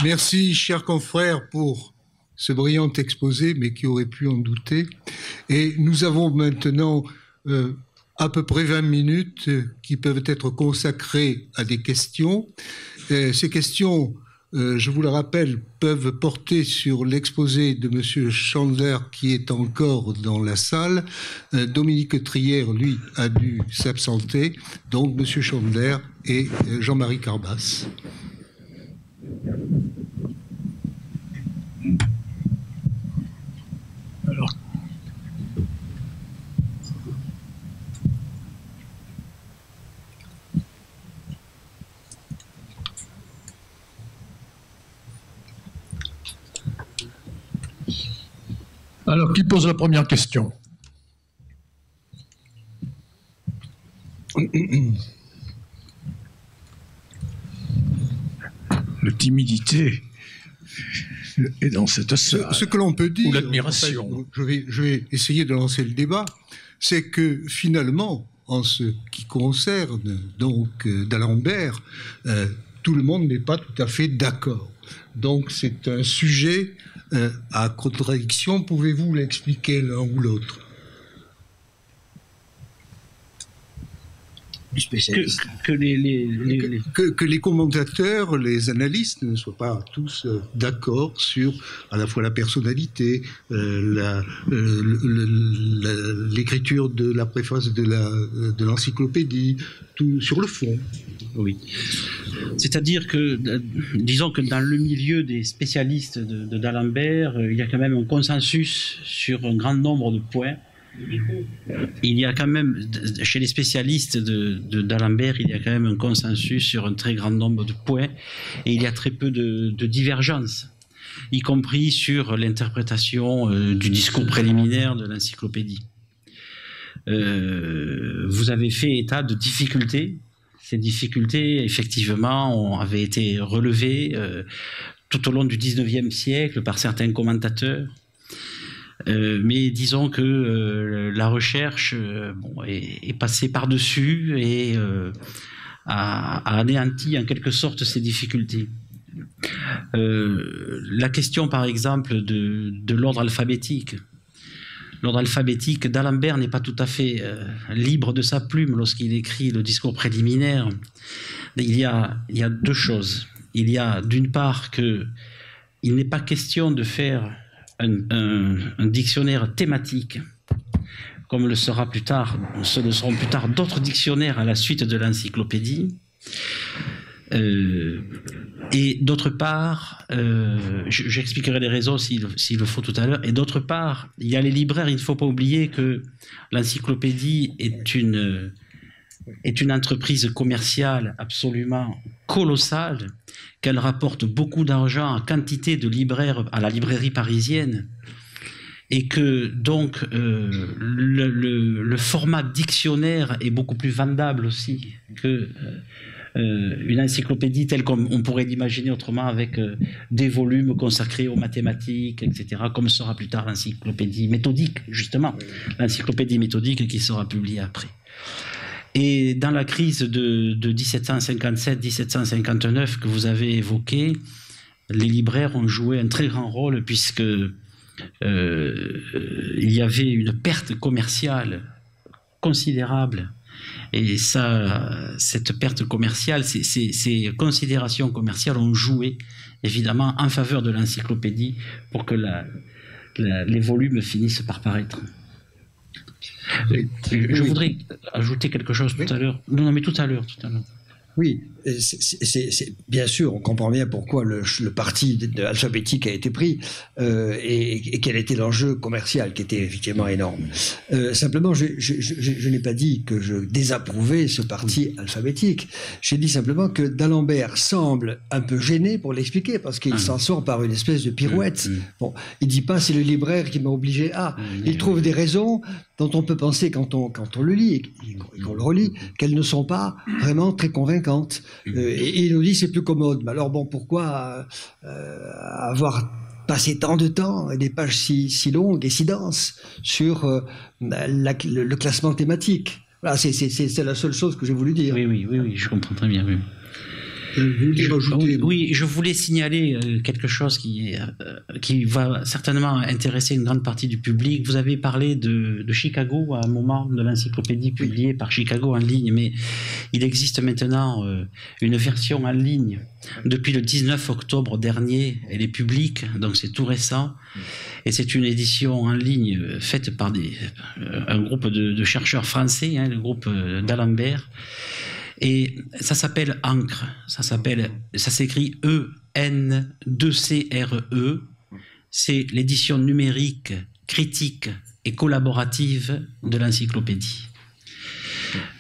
Merci, chers confrères, pour ce brillant exposé, mais qui aurait pu en douter. Et nous avons maintenant à peu près 20 minutes qui peuvent être consacrées à des questions. Ces questions, je vous le rappelle, peuvent porter sur l'exposé de M. Chandler qui est encore dans la salle. Dominique Trière, lui, a dû s'absenter. Donc, M. Chandler et Jean-Marie Carbas. Alors, qui pose la première question? La timidité est dans cette salle. Ce que l'on peut dire, ou l'admiration. En fait, je vais essayer de lancer le débat, c'est que finalement, en ce qui concerne donc d'Alembert, tout le monde n'est pas tout à fait d'accord. Donc c'est un sujet à contradiction. Pouvez-vous l'expliquer l'un ou l'autre? Que les commentateurs, les analystes ne soient pas tous d'accord sur à la fois la personnalité, l'écriture de la préface de l'encyclopédie, tout sur le fond. Oui. C'est-à-dire que, disons que dans le milieu des spécialistes d'Alembert, il y a quand même un consensus sur un grand nombre de points. Il y a quand même, chez les spécialistes d'Alembert, il y a quand même un consensus sur un très grand nombre de points et il y a très peu de divergences, y compris sur l'interprétation du discours préliminaire de l'encyclopédie. Vous avez fait état de difficultés. Ces difficultés, effectivement, avaient été relevées tout au long du XIXe siècle par certains commentateurs. Mais disons que la recherche est passée par-dessus et a anéanti en quelque sorte ces difficultés. La question, par exemple, de l'ordre alphabétique. L'ordre alphabétique d'Alembert n'est pas tout à fait libre de sa plume lorsqu'il écrit le discours préliminaire. Il y a deux choses. Il y a d'une part qu'il n'est pas question de faire un dictionnaire thématique, comme le sera plus tard, ce le seront plus tard d'autres dictionnaires à la suite de l'encyclopédie. Et d'autre part, j'expliquerai les raisons s'il le faut tout à l'heure, et d'autre part, il y a les libraires, il ne faut pas oublier que l'encyclopédie est une entreprise commerciale absolument colossale, qu'elle rapporte beaucoup d'argent à quantité de libraires à la librairie parisienne, et que donc le format dictionnaire est beaucoup plus vendable aussi que une encyclopédie telle qu'on pourrait l'imaginer autrement, avec des volumes consacrés aux mathématiques, etc., comme sera plus tard l'encyclopédie méthodique, justement, l'encyclopédie méthodique qui sera publiée après. Et dans la crise de 1757-1759 que vous avez évoquée, les libraires ont joué un très grand rôle, puisque il y avait une perte commerciale considérable. Et ça, cette perte commerciale, ces considérations commerciales ont joué évidemment en faveur de l'encyclopédie pour que les volumes finissent par paraître. Je voudrais ajouter quelque chose tout à l'heure. Non, mais tout à l'heure. Oui, c'est bien sûr, on comprend bien pourquoi le parti alphabétique a été pris et quel était l'enjeu commercial qui était effectivement énorme. Simplement, je n'ai pas dit que je désapprouvais ce parti alphabétique. J'ai dit simplement que d'Alembert semble un peu gêné pour l'expliquer, parce qu'il s'en sort par une espèce de pirouette. Bon, il dit pas c'est le libraire qui m'a obligé à. Il trouve des raisons dont on peut penser quand on le lit et qu'on le relit qu'elles ne sont pas vraiment très convaincantes. Et il nous dit c'est plus commode. Mais alors bon, pourquoi avoir passé tant de temps et des pages si longues et si denses sur le classement thématique? Voilà, c'est la seule chose que j'ai voulu dire. Oui, je comprends très bien. Oui. Oui, je voulais signaler quelque chose qui va certainement intéresser une grande partie du public. Vous avez parlé de Chicago à un moment, de l'encyclopédie publiée par Chicago en ligne, mais il existe maintenant une version en ligne. Depuis le 19 octobre dernier, elle est publique, donc c'est tout récent. Et c'est une édition en ligne faite par un groupe de chercheurs français, le groupe d'Alembert. Et ça s'appelle Encre, ça s'écrit E-N-2-C-R-E, c'est l'édition numérique, critique et collaborative de l'encyclopédie.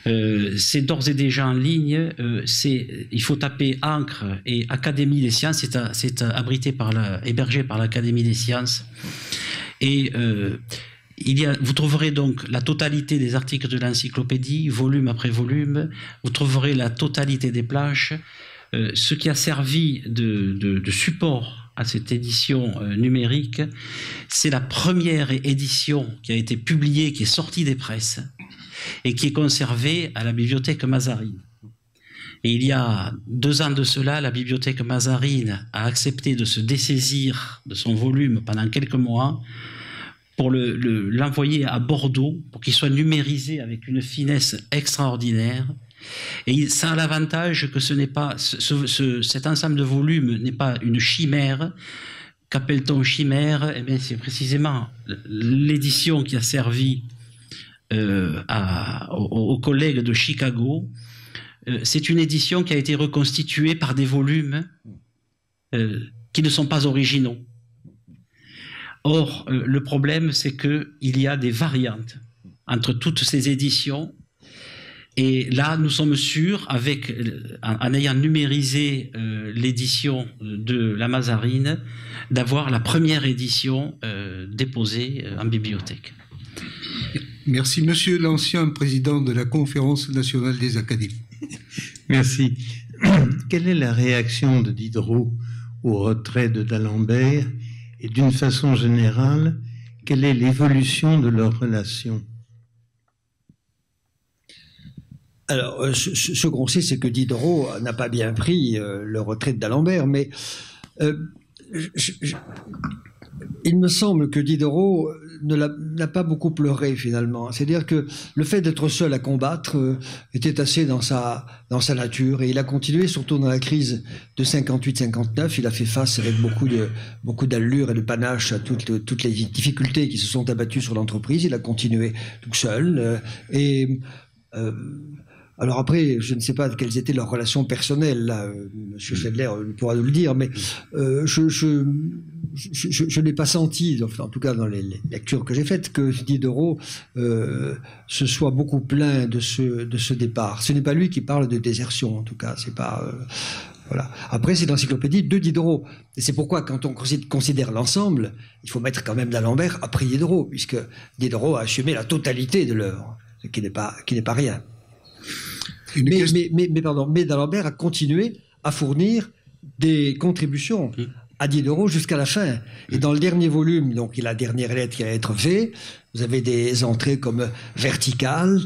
C'est d'ores et déjà en ligne, il faut taper Encre et Académie des sciences, c'est hébergé par l'Académie des sciences. Et vous trouverez donc la totalité des articles de l'encyclopédie, volume après volume. Vous trouverez la totalité des plages. Ce qui a servi de support à cette édition numérique, c'est la première édition qui a été publiée, qui est sortie des presses et qui est conservée à la bibliothèque Mazarine. Et il y a 2 ans de cela, la bibliothèque Mazarine a accepté de se dessaisir de son volume pendant quelques mois pour l'envoyer à Bordeaux, pour qu'il soit numérisé avec une finesse extraordinaire. Et ça a l'avantage que ce n'est pas, cet ensemble de volumes n'est pas une chimère. Qu'appelle-t-on chimère? Eh bien, c'est précisément l'édition qui a servi aux collègues de Chicago. C'est une édition qui a été reconstituée par des volumes qui ne sont pas originaux. Or, le problème, c'est qu'il y a des variantes entre toutes ces éditions. Et là, nous sommes sûrs, en ayant numérisé l'édition de la Mazarine, d'avoir la première édition déposée en bibliothèque. Merci, monsieur l'ancien président de la Conférence nationale des académies. Merci. Quelle est la réaction de Diderot au retrait de d'Alembert? Et d'une façon générale, quelle est l'évolution de leur relation? Alors, ce qu'on sait, c'est que Diderot n'a pas bien pris le retrait d'Alembert, mais il me semble que Diderot n'a pas beaucoup pleuré finalement. C'est-à-dire que le fait d'être seul à combattre était assez dans sa nature, et il a continué, surtout dans la crise de 58-59. Il a fait face avec beaucoup d'allure et de panache à toutes les difficultés qui se sont abattues sur l'entreprise. Il a continué tout seul Alors après, je ne sais pas quelles étaient leurs relations personnelles, là, Monsieur Schindler pourra nous le dire, mais je n'ai pas senti, en tout cas dans les lectures que j'ai faites, que Diderot se soit beaucoup plaint de ce départ. Ce n'est pas lui qui parle de désertion, en tout cas, c'est pas... Voilà. Après, c'est l'encyclopédie de Diderot. Et c'est pourquoi, quand on considère l'ensemble, il faut mettre quand même d'Alembert après Diderot, puisque Diderot a assumé la totalité de l'œuvre, ce qui n'est pas rien. Mais d'Alembert a continué à fournir des contributions à Diderot jusqu'à la fin. Et dans le dernier volume, donc la dernière lettre qui va être V, vous avez des entrées comme verticale,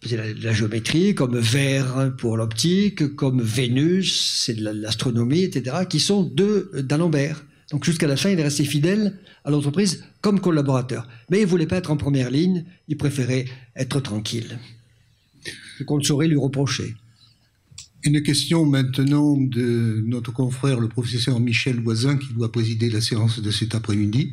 c'est la géométrie, comme vert pour l'optique, comme Vénus, c'est de l'astronomie, etc., qui sont d'Alembert. Donc jusqu'à la fin, il est resté fidèle à l'entreprise comme collaborateur. Mais il ne voulait pas être en première ligne, il préférait être tranquille. Ce qu'on ne saurait lui reprocher. Une question maintenant de notre confrère, le professeur Michel Voisin, qui doit présider la séance de cet après-midi.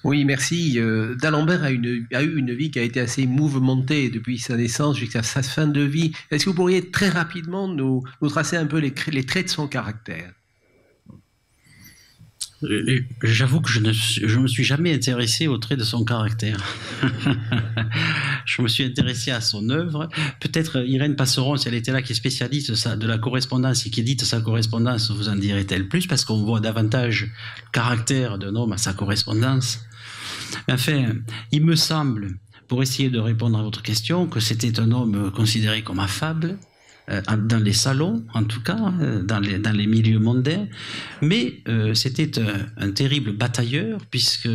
Oui, merci. D'Alembert a eu une vie qui a été assez mouvementée depuis sa naissance jusqu'à sa fin de vie. Est-ce que vous pourriez très rapidement nous tracer un peu les traits de son caractère? J'avoue que je ne me suis jamais intéressé aux traits de son caractère. Je me suis intéressé à son œuvre. Peut-être Irène Passeron, si elle était là, qui est spécialiste de la correspondance et qui édite sa correspondance, vous en dirait-elle plus, parce qu'on voit davantage le caractère d'un homme à sa correspondance. Mais enfin, il me semble, pour essayer de répondre à votre question, que c'était un homme considéré comme affable, dans les salons, en tout cas, dans les milieux mondains, mais c'était un terrible batailleur, puisque,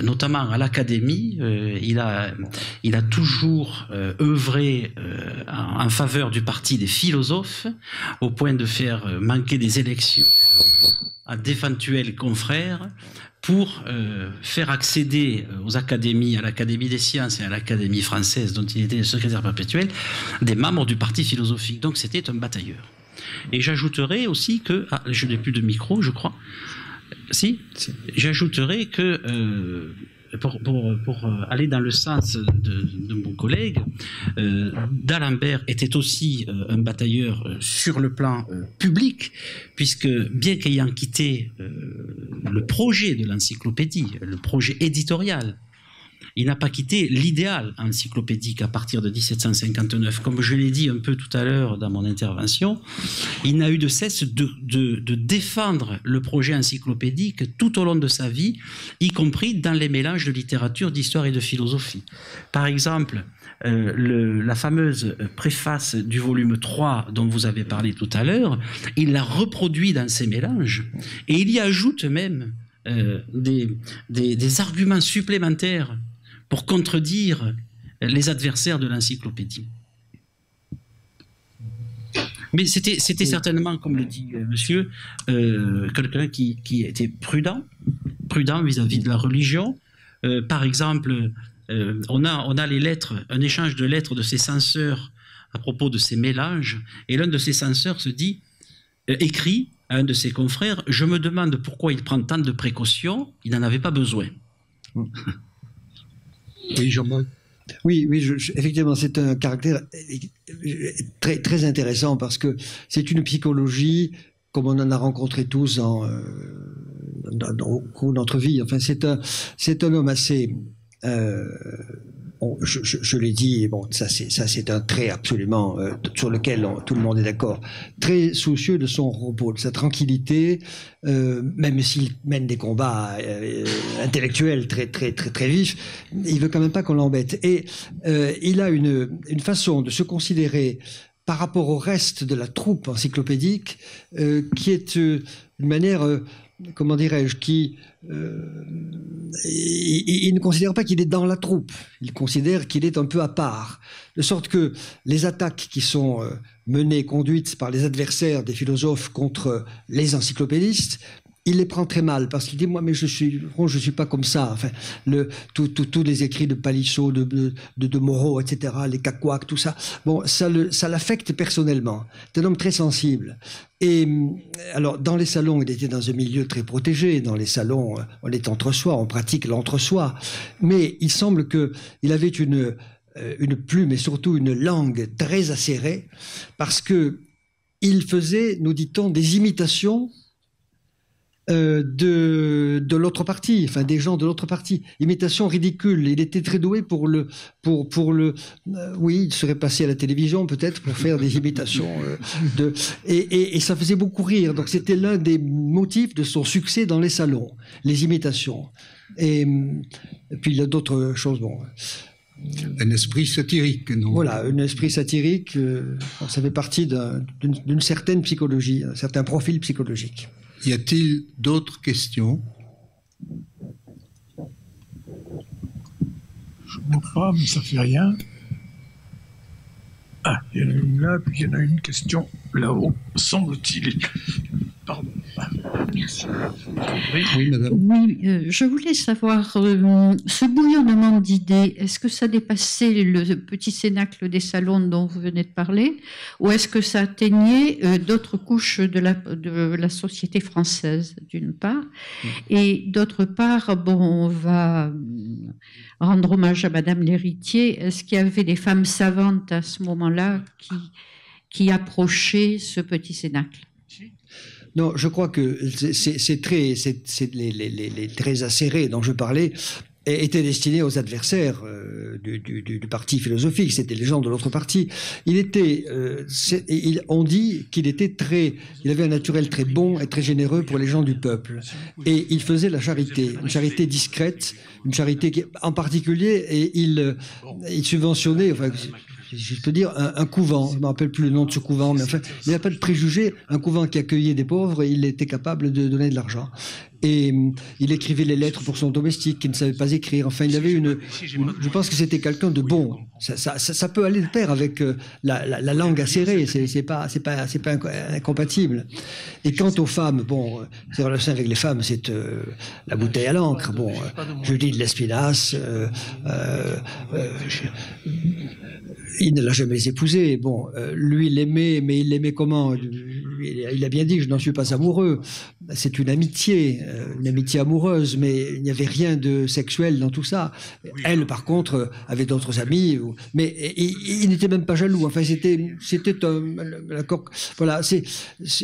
notamment à l'Académie, il a toujours œuvré en faveur du parti des philosophes, au point de faire manquer des élections à d'éventuels confrères, pour faire accéder aux académies, à l'Académie des sciences et à l'Académie française, dont il était le secrétaire perpétuel, des membres du parti philosophique. Donc c'était un batailleur. Et j'ajouterai aussi que... Ah, je n'ai plus de micro, je crois. Si, j'ajouterai que... Pour aller dans le sens de mon collègue, d'Alembert était aussi un batailleur sur le plan public, puisque bien qu'ayant quitté le projet de l'encyclopédie, le projet éditorial, il n'a pas quitté l'idéal encyclopédique à partir de 1759. Comme je l'ai dit un peu tout à l'heure dans mon intervention, il n'a eu de cesse de défendre le projet encyclopédique tout au long de sa vie, y compris dans les mélanges de littérature, d'histoire et de philosophie. Par exemple, la fameuse préface du volume 3 dont vous avez parlé tout à l'heure, il l'a reproduit dans ses mélanges et il y ajoute même des arguments supplémentaires pour contredire les adversaires de l'encyclopédie. Mais c'était certainement, comme le dit monsieur, quelqu'un qui était prudent vis-à-vis de la religion. Par exemple, on a les lettres, un échange de lettres de ses censeurs à propos de ces mélanges, et l'un de ses censeurs écrit à un de ses confrères: je me demande pourquoi il prend tant de précautions, il n'en avait pas besoin. Oui, Jean-Paul. Oui, effectivement, c'est un caractère très, très intéressant, parce que c'est une psychologie comme on en a rencontré tous au cours de notre vie. Enfin, c'est un homme assez... je l'ai dit, bon, ça c'est un trait absolument sur lequel tout le monde est d'accord. Très soucieux de son repos, de sa tranquillité, même s'il mène des combats intellectuels très très très très vifs, il veut quand même pas qu'on l'embête. Et il a une façon de se considérer par rapport au reste de la troupe encyclopédique qui est une manière, comment dirais-je, qui il ne considère pas qu'il est dans la troupe, il considère qu'il est un peu à part, de sorte que les attaques qui sont menées, conduites par les adversaires des philosophes contre les encyclopédistes, il les prend très mal, parce qu'il dit: moi, mais je suis pas comme ça. Enfin, tous les écrits de Palissot, de Moreau, etc., les Cacoac, tout ça. Bon, ça l'affecte personnellement. C'est un homme très sensible. Et alors, dans les salons, il était dans un milieu très protégé. Dans les salons, on est entre soi, on pratique l'entre-soi. Mais il semble qu'il avait une plume et surtout une langue très acérée, parce que il faisait, nous dit-on, des imitations de l'autre parti, enfin des gens de l'autre parti, imitation ridicule. Il était très doué pour le oui, il serait passé à la télévision peut-être pour faire des imitations et ça faisait beaucoup rire. Donc c'était l'un des motifs de son succès dans les salons, les imitations. Et puis il y a d'autres choses. Bon. Un esprit satirique, non? Voilà, un esprit satirique, ça fait partie d'une certaine psychologie, un certain profil psychologique. Y a-t-il d'autres questions? Je ne vois pas, mais ça fait rien. Ah, il y en a une là, puis il y en a une question là-haut, semble-t-il. Pardon. Merci. Oui, madame. Oui, je voulais savoir, ce bouillonnement d'idées, est-ce que ça dépassait le petit cénacle des salons dont vous venez de parler, ou est-ce que ça atteignait d'autres couches de la société française, d'une part, et d'autre part, bon, on va rendre hommage à Madame l'héritier, est-ce qu'il y avait des femmes savantes à ce moment-là qui approchaient ce petit cénacle? Non, je crois que les très acérés dont je parlais étaient destinés aux adversaires du parti philosophique. C'était les gens de l'autre parti. On dit qu'il il avait un naturel très bon et très généreux pour les gens du peuple. Et il faisait la charité, une charité discrète, une charité qui, en particulier, et il subventionnait, enfin, je peux dire, un couvent, je ne me rappelle plus le nom de ce couvent, mais enfin, il n'y a pas de préjugé, un couvent qui accueillait des pauvres, et il était capable de donner de l'argent. Et il écrivait les lettres pour son domestique qui ne savait pas écrire. Enfin, il avait je pense que c'était quelqu'un de bon. Ça peut aller de pair avec la langue acérée. C'est pas incompatible. Et quant aux femmes, bon, ses relations avec les femmes, c'est la bouteille à l'encre. Bon, Julie de Lespinasse. Il ne l'a jamais épousée. Bon, lui, il l'aimait, mais il l'aimait comment? Il a bien dit, je n'en suis pas amoureux. C'est une amitié amoureuse, mais il n'y avait rien de sexuel dans tout ça. Elle, par contre, avait d'autres amis, mais il n'était même pas jaloux. Enfin, c'était un accord. Voilà,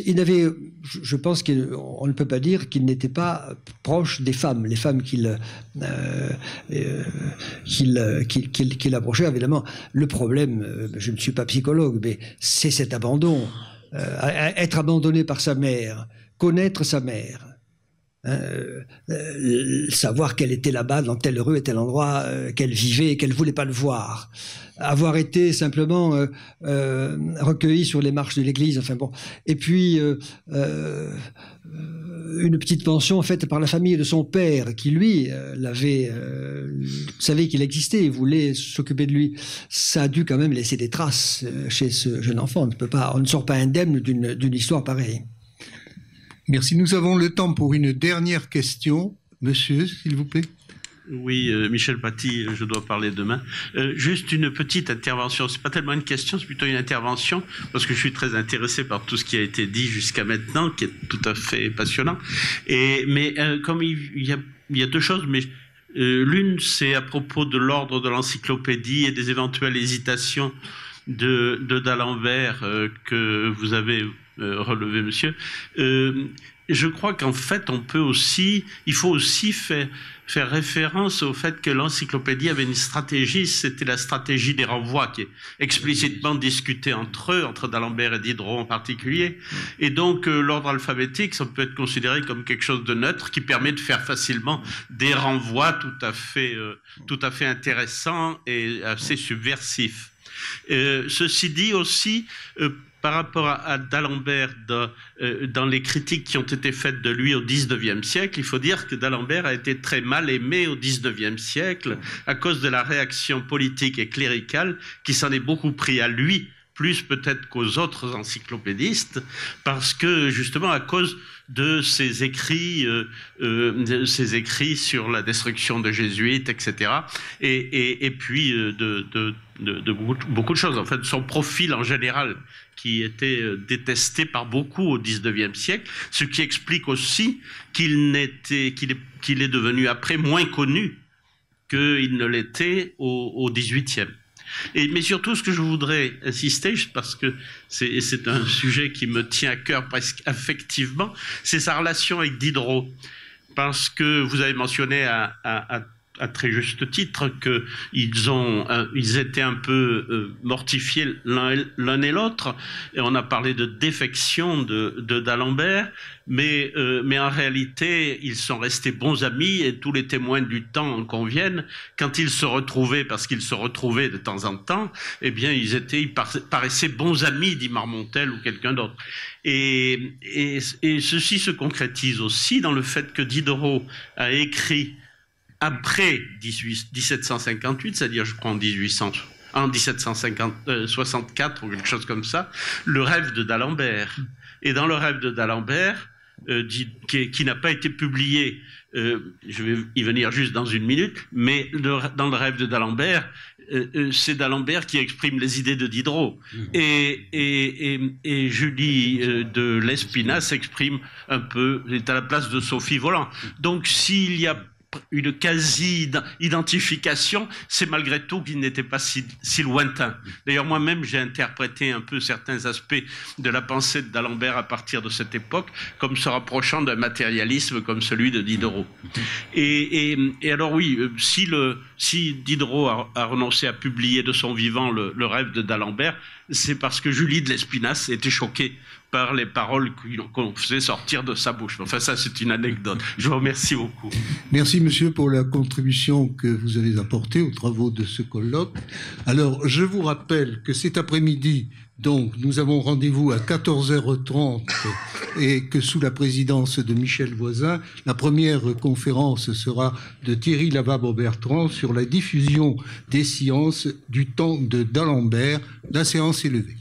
il n'avait. Je pense qu'on ne peut pas dire qu'il n'était pas proche des femmes. Les femmes qu'il approchait, évidemment. Le problème, je ne suis pas psychologue, mais c'est cet abandon. Être abandonné par sa mère, connaître sa mère, savoir qu'elle était là-bas dans telle rue et tel endroit, qu'elle vivait et qu'elle ne voulait pas le voir, avoir été simplement recueillie sur les marches de l'église, enfin bon, et puis une petite pension faite par la famille de son père qui lui savait qu'il existait et voulait s'occuper de lui. Ça a dû quand même laisser des traces chez ce jeune enfant. On ne sort pas indemne d'une histoire pareille. Merci. Nous avons le temps pour une dernière question. Monsieur, s'il vous plaît. Oui, Michel Paty, je dois parler demain. Juste une petite intervention. C'est pas tellement une question, c'est plutôt une intervention, parce que je suis très intéressé par tout ce qui a été dit jusqu'à maintenant, qui est tout à fait passionnant. Mais comme il y a deux choses, mais l'une, c'est à propos de l'ordre de l'encyclopédie et des éventuelles hésitations de d'Alembert que vous avez relevé, monsieur. Je crois qu'en fait, il faut aussi faire référence au fait que l'encyclopédie avait une stratégie, c'était la stratégie des renvois qui est explicitement discutée entre d'Alembert et Diderot en particulier. Et donc, l'ordre alphabétique, ça peut être considéré comme quelque chose de neutre qui permet de faire facilement des renvois tout à fait intéressants et assez subversifs. Ceci dit aussi, par rapport à d'Alembert, dans les critiques qui ont été faites de lui au XIXe siècle, il faut dire que d'Alembert a été très mal aimé au XIXe siècle à cause de la réaction politique et cléricale qui s'en est beaucoup pris à lui, plus peut-être qu'aux autres encyclopédistes, parce que justement à cause de ses écrits sur la destruction de jésuites, etc. Et puis de beaucoup de choses, en fait, son profil en général, qui était détesté par beaucoup au XIXe siècle, ce qui explique aussi qu'il est devenu après moins connu qu'il ne l'était au XVIIIe. Mais surtout, ce que je voudrais insister, parce que c'est un sujet qui me tient à cœur presque affectivement, c'est sa relation avec Diderot. Parce que vous avez mentionné à très juste titre qu'ils étaient un peu mortifiés l'un et l'autre, et on a parlé de défection de d'Alembert, mais en réalité, ils sont restés bons amis, et tous les témoins du temps en conviennent. Quand ils se retrouvaient, parce qu'ils se retrouvaient de temps en temps, eh bien, ils paraissaient bons amis, dit Marmontel ou quelqu'un d'autre. Et ceci se concrétise aussi dans le fait que Diderot a écrit après 1758, c'est-à-dire je crois en 1764 ou quelque chose comme ça, le rêve de d'Alembert. Et dans le rêve de d'Alembert, qui n'a pas été publié, je vais y venir juste dans une minute, mais dans le rêve de d'Alembert, c'est d'Alembert qui exprime les idées de Diderot. Et Julie de Lespinasse s'exprime un peu, est à la place de Sophie Volant. Donc s'il y a une quasi-identification, c'est malgré tout qu'il n'était pas si lointain. D'ailleurs, moi-même, j'ai interprété un peu certains aspects de la pensée d'Alembert à partir de cette époque, comme se rapprochant d'un matérialisme comme celui de Diderot. Et alors oui, si Diderot a renoncé à publier de son vivant le rêve d'Alembert, c'est parce que Julie de Lespinasse était choquée par les paroles qu'on faisait sortir de sa bouche. Enfin, ça, c'est une anecdote. Je vous remercie beaucoup. Merci, monsieur, pour la contribution que vous avez apportée aux travaux de ce colloque. Alors, je vous rappelle que cet après-midi, donc, nous avons rendez-vous à 14h30 et que sous la présidence de Michel Voisin, la première conférence sera de Thierry Lavabre-Bertrand sur la diffusion des sciences du temps de d'Alembert. La séance est levée.